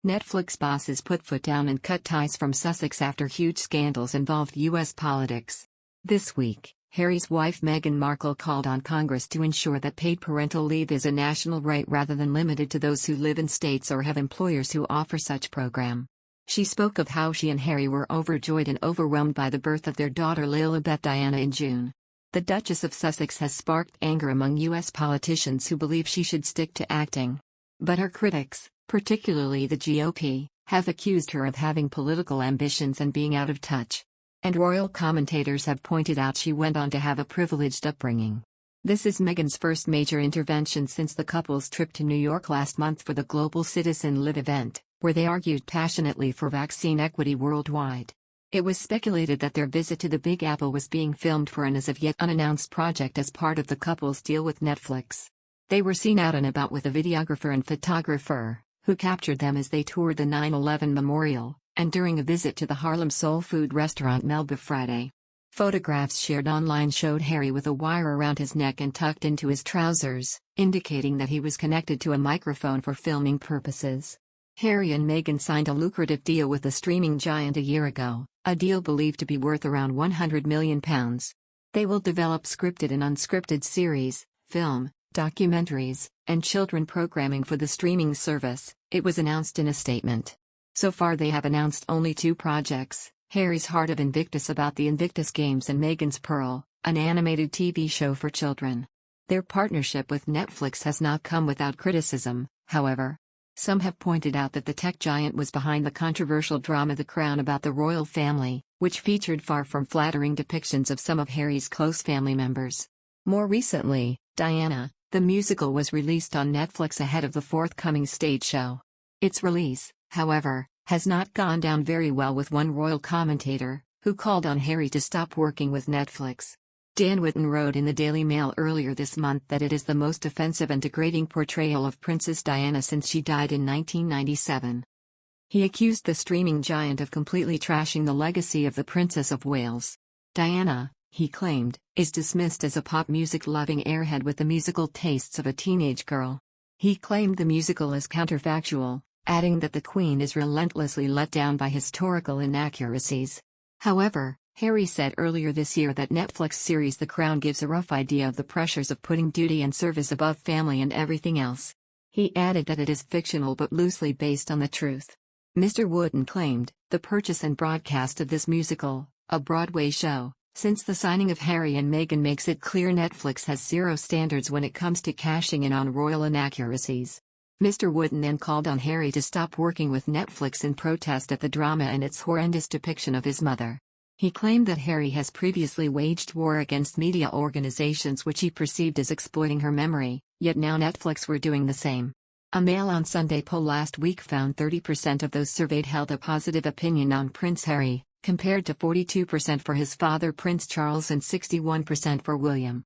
Netflix bosses put foot down and cut ties from Sussex after huge scandals involved U.S. politics. This week, Harry's wife Meghan Markle called on Congress to ensure that paid parental leave is a national right rather than limited to those who live in states or have employers who offer such program. She spoke of how she and Harry were overjoyed and overwhelmed by the birth of their daughter Lilibet Diana in June. The Duchess of Sussex has sparked anger among U.S. politicians who believe she should stick to acting. But her critics, particularly the GOP, have accused her of having political ambitions and being out of touch. And royal commentators have pointed out she went on to have a privileged upbringing. This is Meghan's first major intervention since the couple's trip to New York last month for the Global Citizen Live event, where they argued passionately for vaccine equity worldwide. It was speculated that their visit to the Big Apple was being filmed for an as-of-yet unannounced project as part of the couple's deal with Netflix. They were seen out and about with a videographer and photographer, who captured them as they toured the 9/11 memorial, and during a visit to the Harlem soul food restaurant Melba Friday. Photographs shared online showed Harry with a wire around his neck and tucked into his trousers, indicating that he was connected to a microphone for filming purposes. Harry and Meghan signed a lucrative deal with the streaming giant a year ago, a deal believed to be worth around £100 million. They will develop scripted and unscripted series, film, documentaries, and children programming for the streaming service, it was announced in a statement. So far they have announced only 2 projects, Harry's Heart of Invictus about the Invictus Games and Meghan's Pearl, an animated TV show for children. Their partnership with Netflix has not come without criticism, however. Some have pointed out that the tech giant was behind the controversial drama The Crown about the royal family, which featured far from flattering depictions of some of Harry's close family members. More recently, Diana, the musical, was released on Netflix ahead of the forthcoming stage show. Its release, however, has not gone down very well with one royal commentator, who called on Harry to stop working with Netflix. Dan Whitten wrote in the Daily Mail earlier this month that it is the most offensive and degrading portrayal of Princess Diana since she died in 1997. He accused the streaming giant of completely trashing the legacy of the Princess of Wales. Diana, he claimed, is dismissed as a pop music-loving airhead with the musical tastes of a teenage girl. He claimed the musical is counterfactual, adding that the Queen is relentlessly let down by historical inaccuracies. However, Harry said earlier this year that Netflix series The Crown gives a rough idea of the pressures of putting duty and service above family and everything else. He added that it is fictional but loosely based on the truth. Mr. Wooden claimed, the purchase and broadcast of this musical, a Broadway show, since the signing of Harry and Meghan makes it clear Netflix has zero standards when it comes to cashing in on royal inaccuracies. Mr. Wooden then called on Harry to stop working with Netflix in protest at the drama and its horrendous depiction of his mother. He claimed that Harry has previously waged war against media organizations which he perceived as exploiting her memory, yet now Netflix were doing the same. A Mail on Sunday poll last week found 30% of those surveyed held a positive opinion on Prince Harry, compared to 42% for his father Prince Charles and 61% for William.